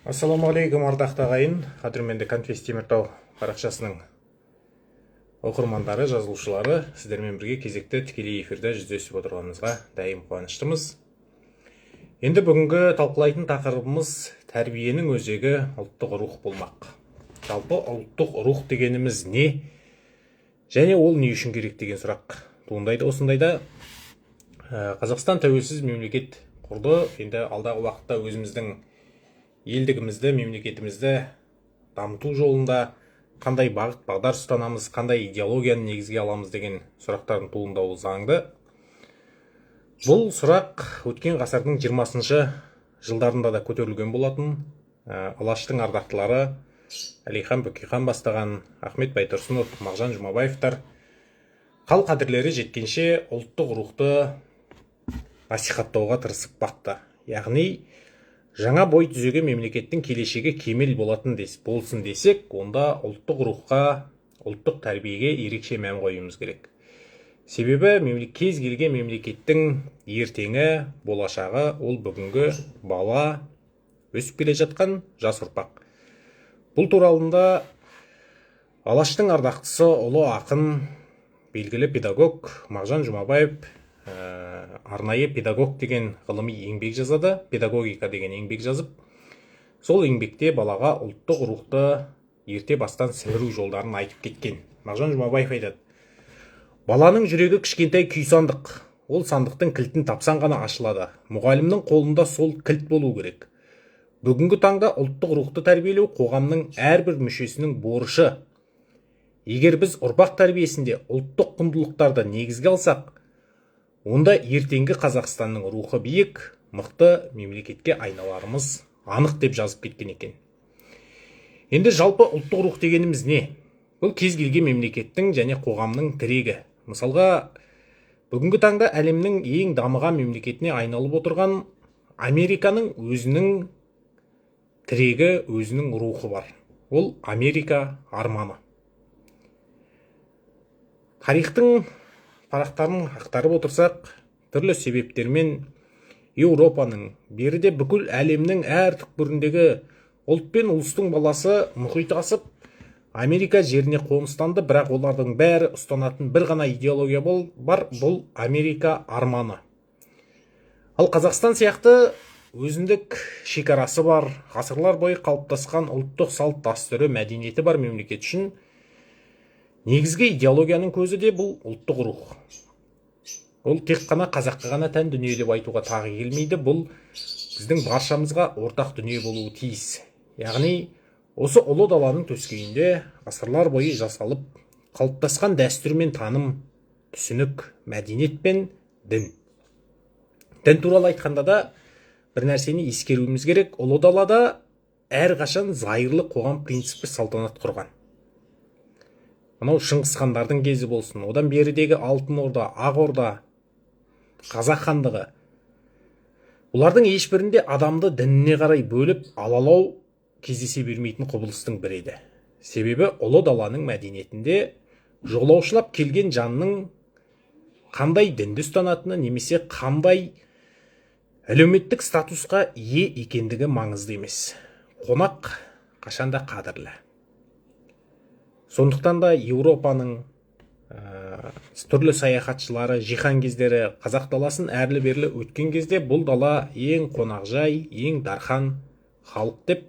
Ассалаумағалейкум ардақты ағайын, қадірменді Конфес Теміртау парақшасының оқырмандары, жазылушылары, сіздермен бірге кезекті тікелей эфирде жүздесіп отырғанымызға дайым қуаныштымыз. Енді бүгінгі талқылайтын тақырыбымыз тәрбиенің өзегі ұлттық рух болмақ. Жалпы ұлттық рух дегеніміз не? Және ол не үшін керек деген сұрақ туындайды. Осындайда Қазақстан тәуелсіз мемлекет құрды. Енді алдағы уақытта өзіміздің елдігімізді, мемлекетімізді дамыту жолында қандай бағыт бағдар ұстанамыз, қандай идеологияны негізге аламыз деген сұрақтардың туындауы заңды. Бұл сұрақ өткен ғасырдың 20-шы жылдарында да көтерілген болатын. Алаштың ардақтылары Әлихан Бөкейхан бастаған Ахмет Байтұрсынов, Мағжан Жұмабаевтар қал қадірлері жеткенше ұлттық рухты насихаттауға тырысып бақты. Яғни жаңа бой түзеген мемлекеттің келешегі кемел болсын десек, онда ұлттық рухқа, ұлттық тәрбиеге ерекше мән қоюымыз керек. Себебі кез келген мемлекеттің ертеңі, болашағы ол бүгінгі бала, өсіп келе жатқан жас ұрпақ. Бұл туралында Алаштың ардақтысы ұлы ақын, белгілі педагог Мағжан Жұмабаев арнайы педагог деген ғылыми еңбек жазады, педагогика деген еңбек жазып, сол еңбекте балаға ұлттық рухты ерте бастан сіңіру жолдарын айтып кеткен. Мағжан Жұмабаев айтады: баланың жүрегі кішкентай күй сандық, ол сандықтың кілтін тапсан ғана ашылады. Мұғалімнің қолында сол кілт болу керек. Бүгінгі таңда ұлттық рухты тәрбиелеу қоғамның әрбір мүшесінің борышы. Егер біз ұрпақ тәрбиесінде ұлттық құндылықтарды негізге алсақ, онда ертеңгі Қазақстанның рухы биік, мықты мемлекетке айналарымыз анық деп жазып кеткен екен. Енді жалпы ұлттық рух дегеніміз не? Бұл кез келген мемлекеттің және қоғамның тірегі. Мысалға, бүгінгі таңда әлемнің ең дамыған мемлекетіне айналып отырған Американың өзінің тірегі, өзінің рухы бар. Ол Америка арманы. Тарихтың парақтарын ақтарып отырсақ, түрлі себептермен Еуропаның, беріде бүкіл әлемнің әр түкпіріндегі ұлт пен ұлыстың баласы мұхит асып, Америка жеріне қоныстанды, бірақ олардың бәрі ұстанатын бір ғана идеология бар, бұл Америка арманы. Ал Қазақстан сияқты өзіндік шекарасы бар, ғасырлар бойы қалыптасқан ұлттық салт дәстүрі, мәдениеті бар мемлекет үшін негізгі идеологияның көзі де бұл ұлттық рух. Ол тек қана қазаққа ғана тән дүние деп айтуға тағы келмейді. Бұл біздің баршамызға ортақ дүние болуы тиіс. Яғни осы ұлы даланың төскейінде ғасырлар бойы жасалып қалыптасқан дәстүр мен таным, түсінік, мәдениет пен дін. Дін туралы айтқанда да бір нәрсені ескеруіміз керек. Ұлы далада әрқашан зайырлы қоғам принципі салтанат құрған. Мынау Шыңғыс хандардың кезі болсын, одан берідегі Алтын Орда, Ақ Орда, Қазақ хандығы. Олардың ешбірінде адамды дініне қарай бөліп алалау кездесе бермейтін құбылыстың бірі еді. Себебі ұлы даланың мәдениетінде жолаушылап келген жанның қандай дінді ұстанатыны немесе қандай әлеуметтік статусқа ие екендігі маңызды емес. Қонақ қашанда қадірлі. Сондықтан да Еуропаның түрлі саяхатшылары, жиһанкездері қазақ даласын әрлі-берлі өткен кезде бұл дала ең қонақжай, ең дархан халық деп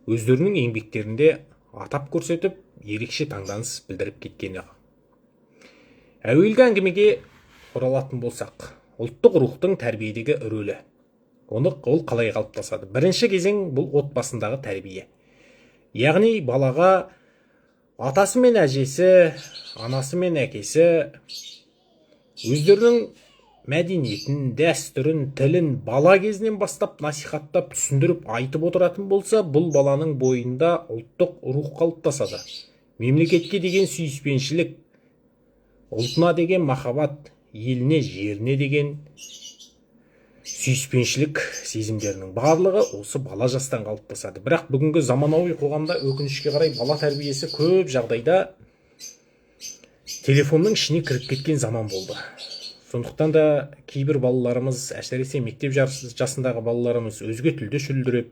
өздерінің еңбектерінде атап көрсетіп, ерекше таңданыс білдіріп кеткені. Әуелгі әңгімеге оралатын болсақ, ұлттық рухтың тәрбиедегі рөлі. Ол қалай қалыптасады? Бірінші кезең бұл отбасындағы тәрбие. Яғни балаға атасы мен әжесі, анасы мен әкесі өздерінің мәдениетін, дәстүрін, тілін бала кезінен бастап насихаттап, түсіндіріп айтып отыратын болса, бұл баланың бойында ұлттық рух қалыптасады. Мемлекетке деген сүйіспеншілік, ұлтына деген махаббат, еліне, жеріне деген сүйіспеншілік сезімдерінің барлығы осы бала жастан қалыптасады. Бірақ бүгінгі заманауи қоғамда өкінішке қарай бала тәрбиесі көп жағдайда телефонның ішіне кіріп кеткен заман болды. Сондықтан да кейбір балаларымыз, әсіресе мектеп жасындағы балаларымыз өзге тілде шүлдіреп,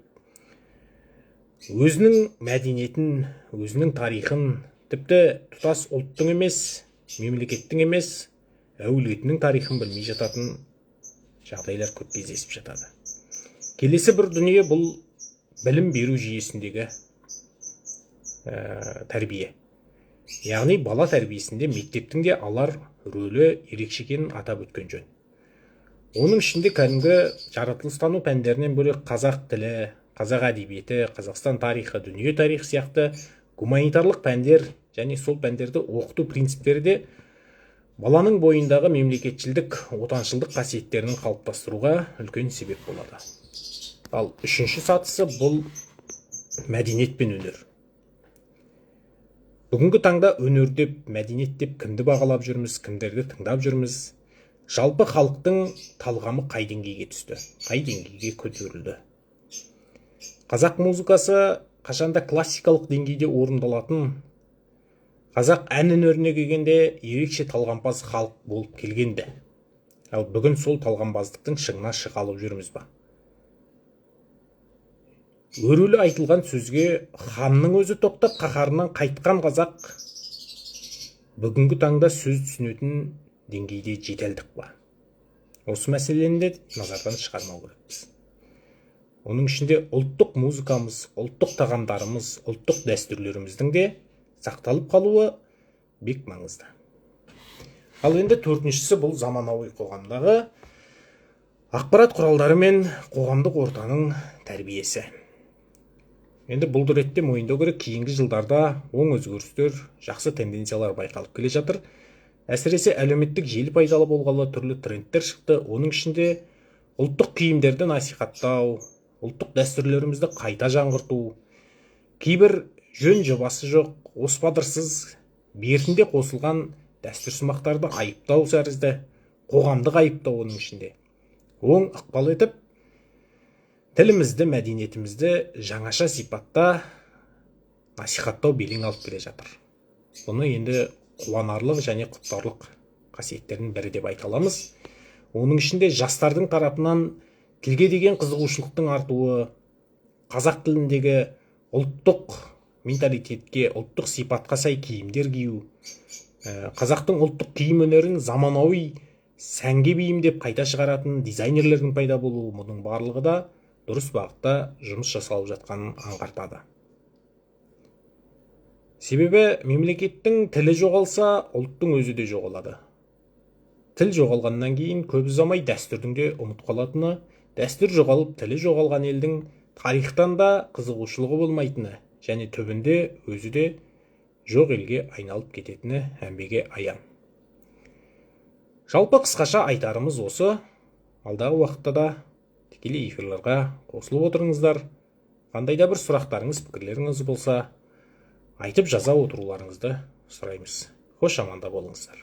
өзінің мәдениетін, өзінің тарихын, тіпті тұтас ұлттың емес, мемлекеттің емес, әулетінің тарихын білмей жататын жағдайлар көп кездесіп жатады. Келесі бір дүние бұл білім беру жүйесіндегі тәрбие. Яғни бала тәрбиесінде мектептің де алар рөлі ерекше екенін атап өткен жөн. Оның ішінде кәдімгі жаратылыстану пәндерінен бөлек қазақ тілі, қазақ әдебиеті, Қазақстан тарихы, дүние тарихы сияқты гуманитарлық пәндер және сол пәндерді оқыту принциптері де баланың бойындағы мемлекетшілдік, отаншылдық қасиеттерінің қалыптастыруға үлкен себеп болады. Ал үшінші сатысы бұл мәдениет пен өнер. Бүгінгі таңда өнер деп, мәдениет деп кімді бағалап жүрміз, кімдерді тыңдап жүрміз? Жалпы халықтың талғамы қай деңгейге түсті, қай деңгейге көтерілді? Қазақ музыкасы қашанда классикалық деңгейде орындалатын, қазақ ән өнеріне келгенде ерекше талғампаз халық болып келгенді. Ал бүгін сол талғампаздықтың шыңына шыға алып жүрміз ба? Өрелі айтылған сөзге ханның өзі тоқтап қаһарынан қайтқан қазақ бүгінгі таңда сөз түсінетін деңгейде жетелдік ба? Осы мәселені де назардан шығармау керекпіз. Оның ішінде ұлттық музыкамыз, ұлттық тағамдарымыз, ұлттық дәстүрлеріміздің де сақталып қалуы бек маңызды. Ал енді төртіншісі бұл заманауи қоғамдағы ақпарат құралдары мен қоғамдық ортаның тәрбиесі. Енді бұл ретте мойындау керек, кейінгі жылдарда оң өзгерістер, жақсы тенденциялар байқалып келе жатыр. Әсіресе әлеуметтік желі пайдалы болғалы түрлі трендтер шықты. Оның ішінде ұлттық киімдерді насихаттау, ұлттық дәстүрлерімізді қайта жаңғырту, кейбір жөн жобасы жоқ, оспадырсыз, бертінде қосылған дәстүр-сымақтарды айыптау тәрізді, қоғамдық айыптау оның ішінде оң ықпал етіп, тілімізді, мәдениетімізді жаңаша сипатта насихаттау белең алып келе жатыр. Бұны енді қуанарлық және құптарлық қасиеттердің бірі деп айта аламыз. Оның ішінде жастардың тарапынан тілге деген қызығушылықтың артуы, қазақ тіліндегі ұлттық менталитетке, ұлттық сипатқа сай киімдер кию, қазақтың ұлттық киім өнерін заманауи сәнге бейімдеп қайта шығаратын дизайнерлердің пайда болуы, мұның барлығы да дұрыс бағытта жұмыс жасалып жатқанын аңғартады. Себебі мемлекеттің тілі жоғалса, ұлттың өзі де жоғалады. Тіл жоғалғаннан кейін көп ұзамай дәстүрдің де ұмыт қалатыны, дәстүр жоғалып, тілі жоғалған елдің тарихтан да қызығушылығы болмайтыны, және түбінде өзі де жоқ елге айналып кететіні әмбеге аян. Жалпы қысқаша айтарымыз осы. Алдағы уақытта да тікелей эфирлерге қосылып отырыңыздар. Қандай да бір сұрақтарыңыз, пікірлеріңіз болса, айтып жаза отыруларыңызды сұраймыз. Қош аманда болыңыздар.